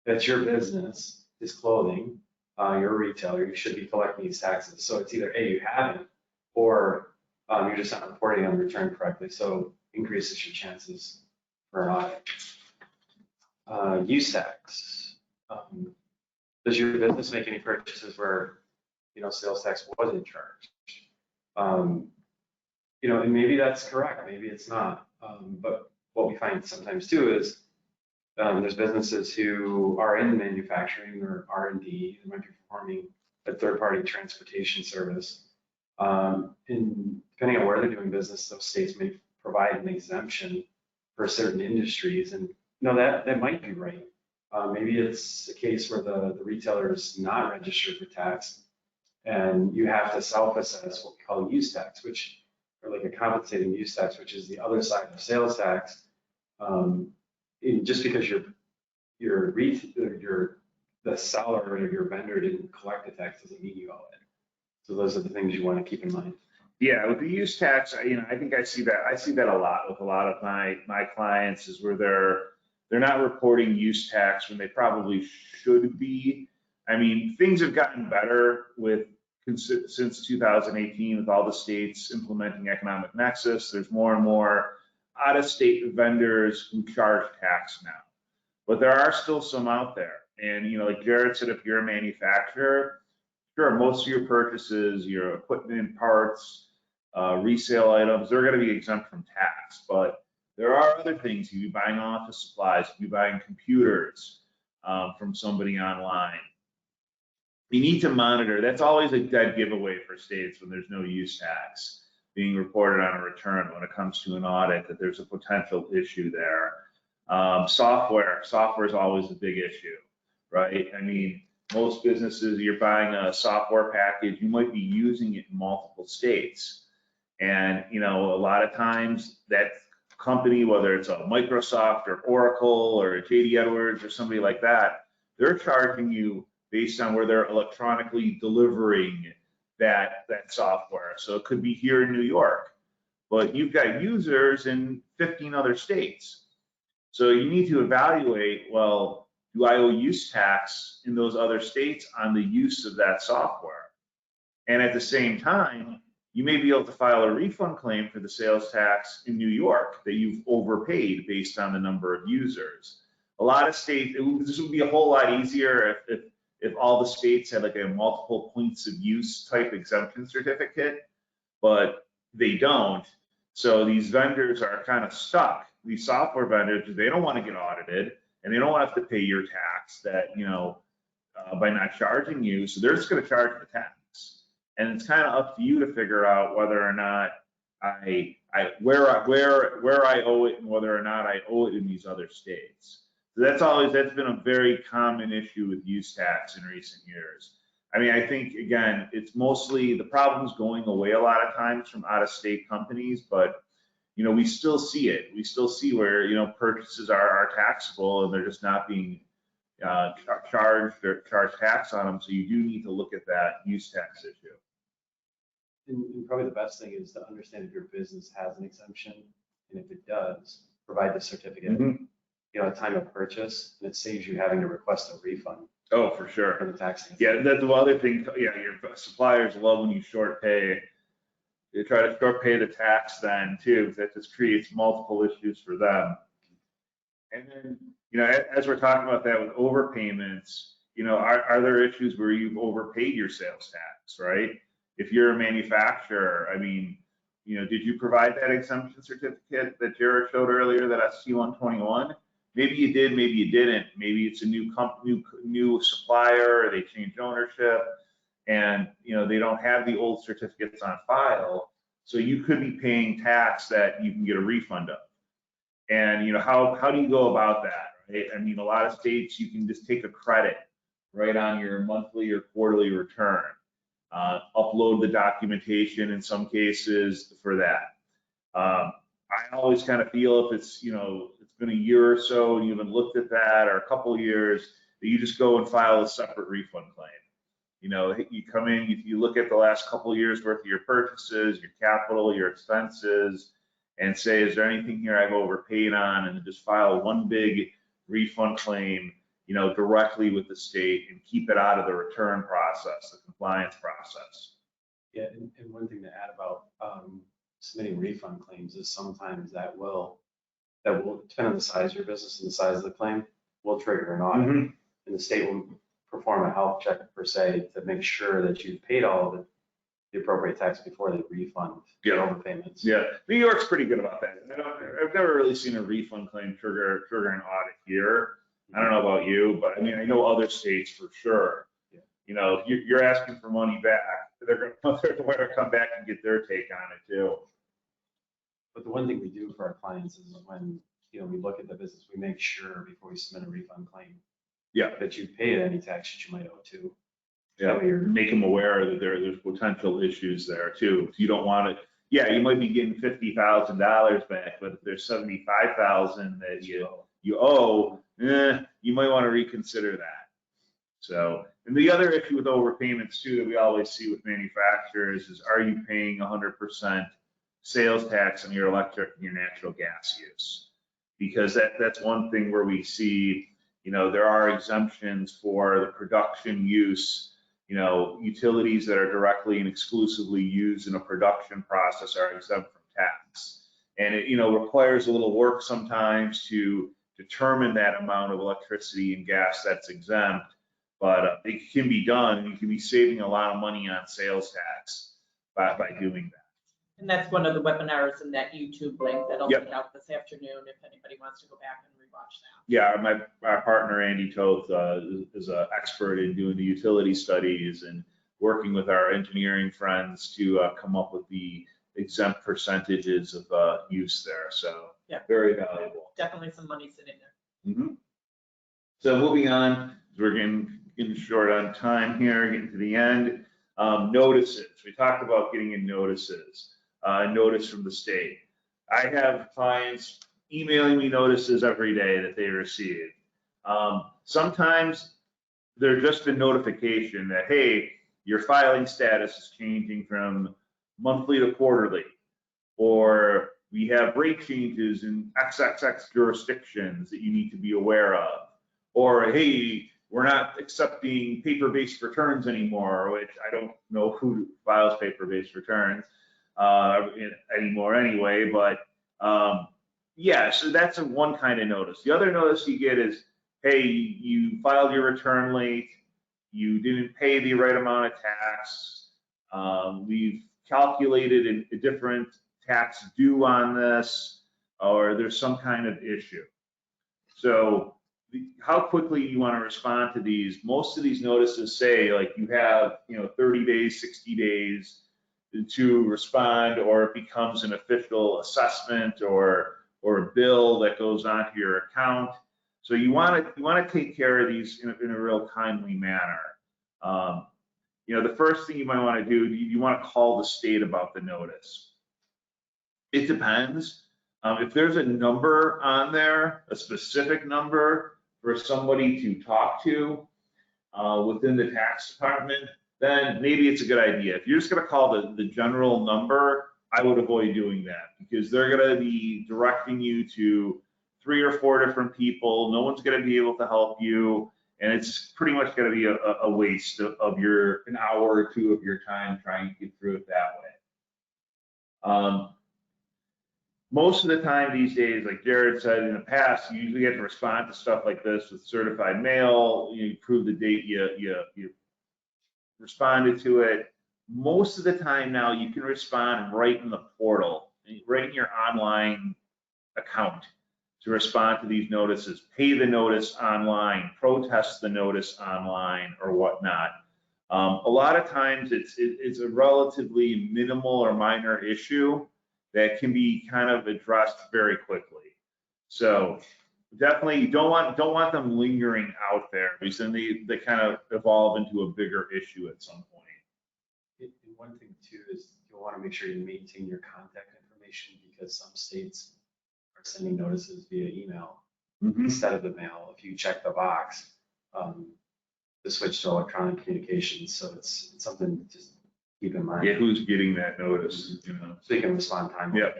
that your business is clothing, you're a retailer, you should be collecting these taxes. So it's either A, you haven't, or you're just not reporting on the return correctly. So increases your chances for an audit. Use tax. Does your business make any purchases where, sales tax wasn't charged? And maybe that's correct, maybe it's not. But what we find sometimes too is there's businesses who are in manufacturing or R&D, who might be performing a third-party transportation service. And depending on where they're doing business, those states may provide an exemption for certain industries. And that might be right. Maybe it's a case where the retailer is not registered for tax and you have to self-assess what we call use tax, or like a compensating use tax, which is the other side of sales tax. Just because the seller or your vendor didn't collect the tax doesn't mean you owe it. So those are the things you want to keep in mind. Yeah, with the use tax, I think I see that a lot with a lot of my clients is where they're not reporting use tax when they probably should be. I mean, things have gotten better since 2018 with all the states implementing economic nexus. There's more and more out-of-state vendors who charge tax now, but there are still some out there. And like Gerad said, if you're a manufacturer, sure, most of your purchases, your equipment, parts, resale items, they're going to be exempt from tax. But there are other things. You'd be buying office supplies, you'd be buying computers from somebody online. You need to monitor. That's always a dead giveaway for states when there's no use tax being reported on a return when it comes to an audit, that there's a potential issue there. Software is always a big issue, right? I mean, most businesses, you're buying a software package, you might be using it in multiple states. And, a lot of times that company, whether it's a Microsoft or Oracle or a JD Edwards or somebody like that, they're charging you based on where they're electronically delivering that software. So it could be here in New York, but you've got users in 15 other states. So you need to evaluate, well, do I owe use tax in those other states on the use of that software? And at the same time, you may be able to file a refund claim for the sales tax in New York that you've overpaid based on the number of users. A lot of states, this would be a whole lot easier if all the states had like a multiple points of use type exemption certificate, but they don't. So these vendors are kind of stuck. These software vendors, they don't want to get audited and they don't want to have to pay your tax that, by not charging you. So they're just going to charge the tax. And it's kind of up to you to figure out whether or not where I owe it and whether or not I owe it in these other states. So that's been a very common issue with use tax in recent years. I mean, I think, again, it's mostly the problem's going away a lot of times from out-of-state companies, but, we still see it. We still see where, purchases are taxable and they're just not being charged tax on them. So you do need to look at that use tax issue. And probably the best thing is to understand if your business has an exemption, and if it does, provide the certificate, at time of purchase, and it saves you having to request a refund. Oh, for sure. For the tax. Yeah, that's the other thing. Yeah, your suppliers love when you short pay. They try to short pay the tax then too, because that just creates multiple issues for them. And then, as we're talking about that with overpayments, are there issues where you've overpaid your sales tax, right? If you're a manufacturer, I mean, did you provide that exemption certificate that Gerad showed earlier, that ST-121? Maybe you did, maybe you didn't. Maybe it's a new company, new supplier, or they changed ownership, and they don't have the old certificates on file. So you could be paying tax that you can get a refund of. And how do you go about that, right? I mean, a lot of states you can just take a credit right on your monthly or quarterly return. Upload the documentation in some cases for that. I always kind of feel if it's been a year or so and you haven't looked at that, or a couple of years, that you just go and file a separate refund claim. You come in, you look at the last couple of years worth of your purchases, your capital, your expenses, and say, is there anything here I've overpaid on? And just file one big refund claim, directly with the state, and keep it out of the return process, the compliance process. Yeah, and one thing to add about submitting refund claims is sometimes that will depend on the size of your business and the size of the claim, will trigger an audit. And the state will perform a health check per se to make sure that you've paid all of the appropriate tax before they refund overpayments. Yeah, New York's pretty good about that. I've never really seen a refund claim trigger an audit here. I don't know about you, but I mean, I know other states for sure. If you're asking for money back, they're going to come back and get their take on it too. But the one thing we do for our clients is when we look at the business, we make sure before we submit a refund claim, that you paid any tax that you might owe to. Yeah, make them aware that there's potential issues there too. You don't want to. Yeah, you might be getting $50,000 back, but if there's $75,000 that you owe, you might want to reconsider that. So, and the other issue with overpayments too that we always see with manufacturers is, are you paying 100% sales tax on your electric and your natural gas use? Because that's one thing where we see, there are exemptions for the production use. Utilities that are directly and exclusively used in a production process are exempt from tax. And it, requires a little work sometimes to determine that amount of electricity and gas that's exempt, but it can be done, and you can be saving a lot of money on sales tax by doing that. And that's one of the webinars in that YouTube link that'll be out this afternoon if anybody wants to go back and rewatch that. Yeah, my partner Andy Toth is an expert in doing the utility studies and working with our engineering friends to come up with the exempt percentages of use there. So very valuable. Definitely some money sitting there. Mm-hmm. So moving on, we're getting short on time here, getting to the end. Notices. We talked about getting in notices. Notice from the state. I have clients emailing me notices every day that they receive. Sometimes they're just a notification that, hey, your filing status is changing from monthly to quarterly, or we have rate changes in XXX jurisdictions that you need to be aware of, or hey, we're not accepting paper-based returns anymore, which I don't know who files paper-based returns anymore anyway, but so that's one kind of notice. The other notice you get is, hey, you filed your return late, you didn't pay the right amount of tax, we've calculated a different tax due on this, or there's some kind of issue. So how quickly you want to respond to these. Most of these notices say like you have 30 days, 60 days to respond, or it becomes an official assessment or a bill that goes onto your account. So you want to take care of these in a real timely manner. The first thing you might want to do, you want to call the state about the notice. It depends. If there's a number on there, a specific number for somebody to talk to within the tax department, then maybe it's a good idea. If you're just going to call the general number, I would avoid doing that, because they're going to be directing you to 3 or 4 different people. No one's going to be able to help you, and it's pretty much going to be a waste of an hour or 2 of your time trying to get through it that way. Most of the time these days, like Gerad said in the past, you usually get to respond to stuff like this with certified mail. You prove the date you responded to it. Most of the time now you can respond right in the portal, right in your online account, to respond to these notices. Pay the notice online, protest the notice online, or whatnot. A lot of times it's a relatively minimal or minor issue that can be kind of addressed very quickly. So definitely you don't want them lingering out there, because then they kind of evolve into a bigger issue at some point. And one thing too is you'll want to make sure you maintain your contact information, because some states are sending notices via email instead of the mail. If you check the box, to switch to electronic communications. So it's something to just keep in mind. Yeah, who's getting that notice? So you can respond timely. Yeah.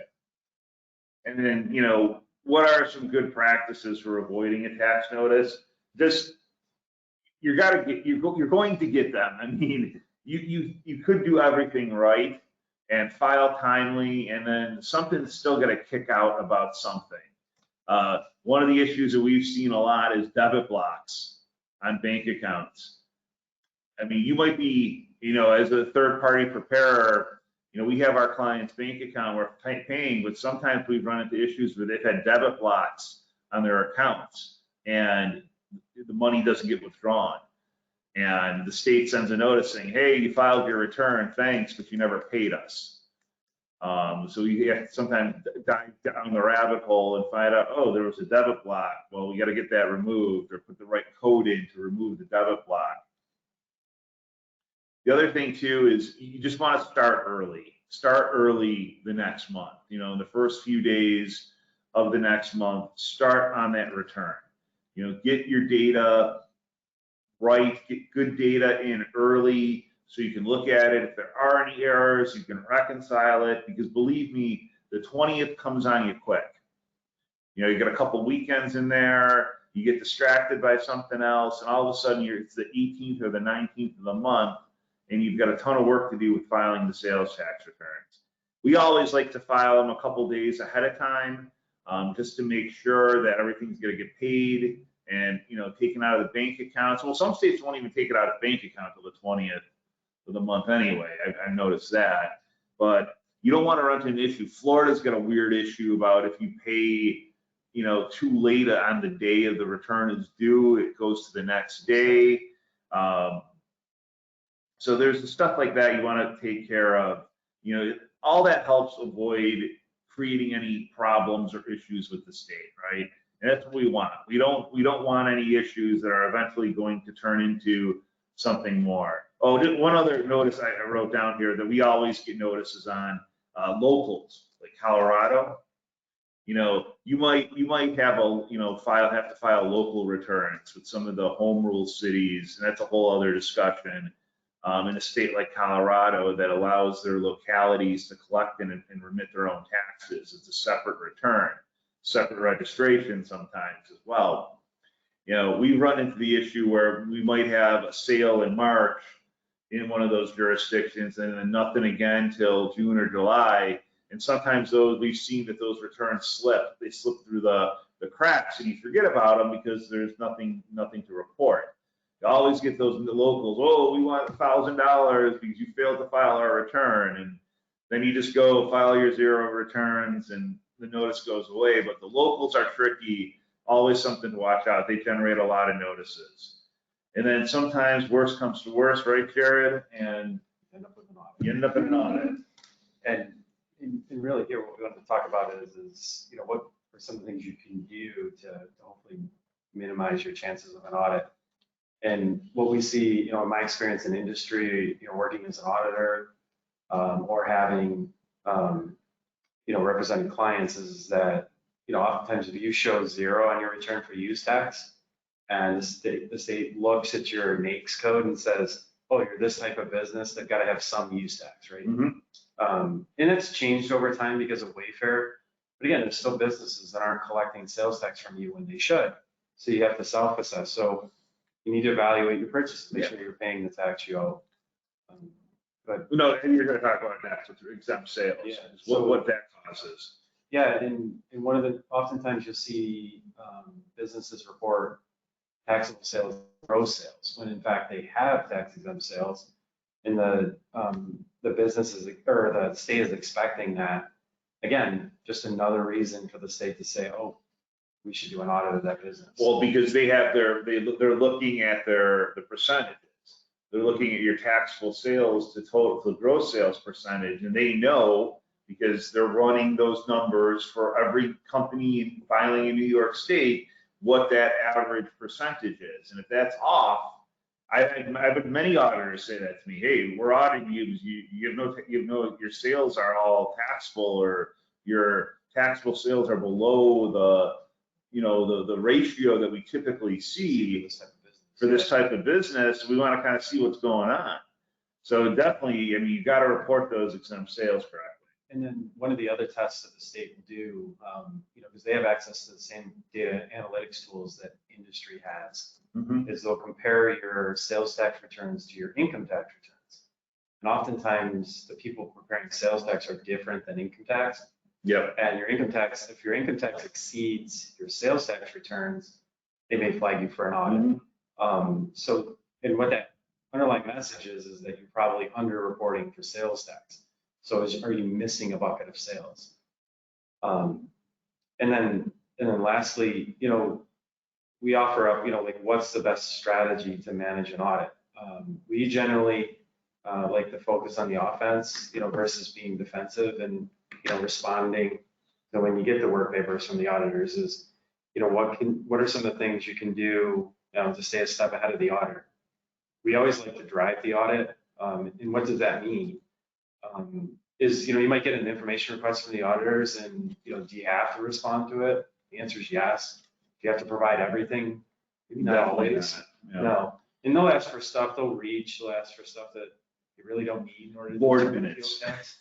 And then, what are some good practices for avoiding a tax notice? Just, you're going to get them. I mean, you could do everything right and file timely, and then something's still going to kick out about something. One of the issues that we've seen a lot is debit blocks on bank accounts. I mean, you might be, as a third-party preparer, we have our client's bank account we're paying, but sometimes we've run into issues where they've had debit blocks on their accounts and the money doesn't get withdrawn. And the state sends a notice saying, hey, you filed your return, thanks, but you never paid us. So you have to sometimes dive down the rabbit hole and find out, oh, there was a debit block. Well, we got to get that removed, or put the right code in to remove the debit block. The other thing too is you just want to start early. Start early the next month. In the first few days of the next month, start on that return. Get your data right, get good data in early so you can look at it. If there are any errors, you can reconcile it, because believe me, the 20th comes on you quick. You get a couple weekends in there, you get distracted by something else, and all of a sudden it's the 18th or the 19th of the month, and you've got a ton of work to do with filing the sales tax returns. We always like to file them a couple days ahead of time, just to make sure that everything's going to get paid and taken out of the bank accounts. Well, some states won't even take it out of the bank account till the 20th of the month anyway. I've noticed that. But you don't want to run into an issue. Florida's got a weird issue about if you pay too late on the day of the return is due, it goes to the next day. So there's the stuff like that you want to take care of. All that helps avoid creating any problems or issues with the state, right? And that's what we want. We don't want any issues that are eventually going to turn into something more. Oh, one other notice I wrote down here that we always get notices on, locals, like Colorado. You might have have to file local returns with some of the home rule cities, and that's a whole other discussion. In a state like Colorado that allows their localities to collect and remit their own taxes. It's a separate return, separate registration sometimes as well. We run into the issue where we might have a sale in March in one of those jurisdictions and then nothing again till June or July. And sometimes we've seen that those returns slip. They slip through the cracks, and you forget about them because there's nothing to report. You always get those locals, oh, we want $1,000 because you failed to file our return. And then you just go file your zero returns and the notice goes away. But the locals are tricky, always something to watch out. They generate a lot of notices. And then sometimes worse comes to worse, right, Gerad? And End up with an audit. you end up in an audit. And really here, what we want to talk about is, what are some of the things you can do to hopefully minimize your chances of an audit. And what we see, in my experience in industry, working as an auditor, or having, representing clients is that, oftentimes if you show zero on your return for use tax, and the state looks at your NAICS code and says, oh, you're this type of business, they've got to have some use tax, right? And it's changed over time because of Wayfair. But again, there's still businesses that aren't collecting sales tax from you when they should. So you have to self-assess. So you need to evaluate your purchases, make sure you're paying the tax you owe. But No, and you're going to talk about that with exempt sales. Yeah, What that causes. yeah, and one of the, oftentimes you'll see businesses report taxable sales, gross sales, when in fact they have tax exempt sales. And the businesses or the state is expecting that. Again, just another reason for the state to say, oh, we should do an audit of that business. Well, because they have they're looking at the percentages. They're looking at your taxable sales to total gross sales percentage, and they know because they're running those numbers for every company filing in New York State what that average percentage is. And if that's off, I've had many auditors say that to me. Hey, we're auditing you because you have no your sales are all taxable, or your taxable sales are below the ratio that we typically see for this type of business. We want to kind of see what's going on. So definitely, I mean, you got to report those exempt sales correctly. And then one of the other tests that the state will do, because they have access to the same data analytics tools that industry has, is they'll compare your sales tax returns to your income tax returns. And oftentimes the people preparing sales tax are different than income tax. Yep. And your income tax, if your income tax exceeds your sales tax returns, they may flag you for an audit. So, and what that underlying message is that you're probably underreporting for sales tax. So are you missing a bucket of sales? And then lastly, we offer up, like what's the best strategy to manage an audit? We generally like to focus on the offense, versus being defensive and, responding. So when you get the work papers from the auditors is, what are some of the things you can do to stay a step ahead of the auditor? We always like to drive the audit. And what does that mean? Is, you might get an information request from the auditors and, do you have to respond to it? The answer is yes. Do you have to provide everything? Maybe not always. Yeah. No. And they'll ask for stuff, they'll reach, they'll ask for stuff that you really don't need in order to do Board the minutes. field tax.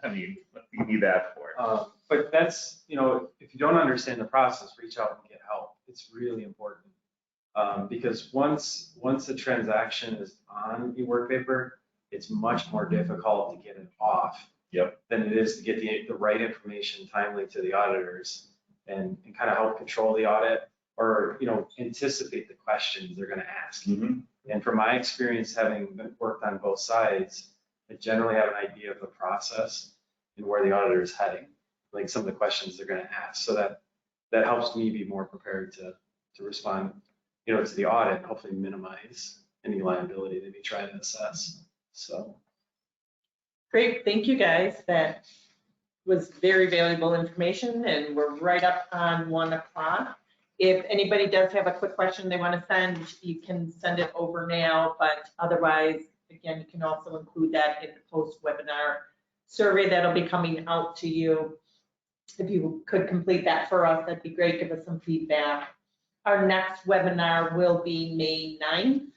I mean, you need that for it. But that's, if you don't understand the process, reach out and get help. It's really important. Because once the transaction is on the work paper, it's much more difficult to get it off. Yep. Than it is to get the right information timely to the auditors and kind of help control the audit or, anticipate the questions they're going to ask. And from my experience, having worked on both sides, I generally have an idea of the process and where the auditor is heading, like some of the questions they're going to ask. So that helps me be more prepared to respond, to the audit and hopefully minimize any liability they may try to assess. So. Great, thank you guys. That was very valuable information and we're right up on 1 o'clock. If anybody does have a quick question they want to send, you can send it over now, but otherwise, again, you can also include that in the post-webinar survey that'll be coming out to you. If you could complete that for us, that'd be great. Give us some feedback. Our next webinar will be May 9th.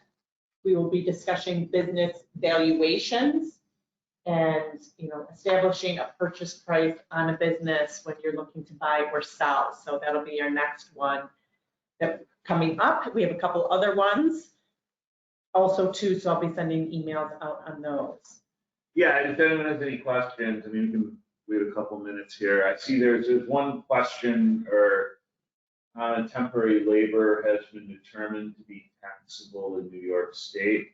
We will be discussing business valuations and establishing a purchase price on a business when you're looking to buy or sell. So that'll be our next one that's coming up. We have a couple other ones also too, so I'll be sending emails out on those. Yeah, if anyone has any questions, I mean, we have a couple minutes here. I see there's one question on temporary labor has been determined to be taxable in New York State.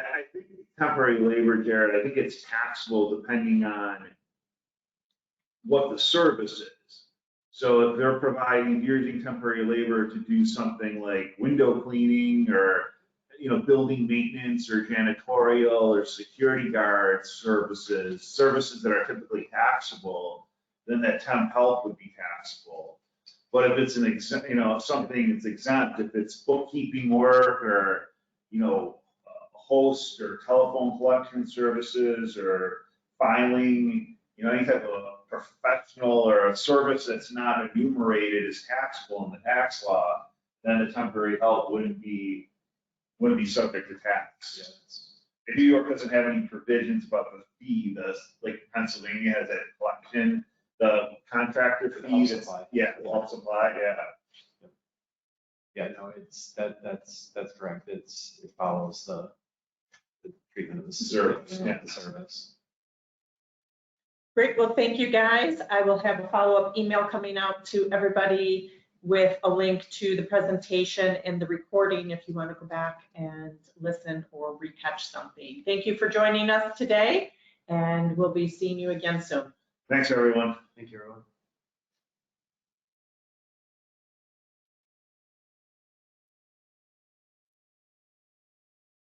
I think temporary labor, Jared, I think it's taxable depending on what the service is. So if they're providing, you're using temporary labor to do something like window cleaning or, you know, building maintenance or janitorial or security guard services that are typically taxable, then that temp help would be taxable. But if it's an exempt, you know, if something that's exempt, if it's bookkeeping work or, you know, host or telephone collection services or filing, you know, any type of professional or a service that's not enumerated as taxable in the tax law, then the temporary help wouldn't be subject to tax. If New York doesn't have any provisions about the fee, like Pennsylvania has that collection, the contractor The fee. help supply. Yeah, the help supply, yeah. Yeah, no, that's correct. It follows the treatment of the Service, yeah. the service. Great, well, thank you guys. I will have a follow-up email coming out to everybody with a link to the presentation and the recording if you want to go back and listen or recatch something. Thank you for joining us today, and we'll be seeing you again soon. Thanks, everyone. Thank you, everyone.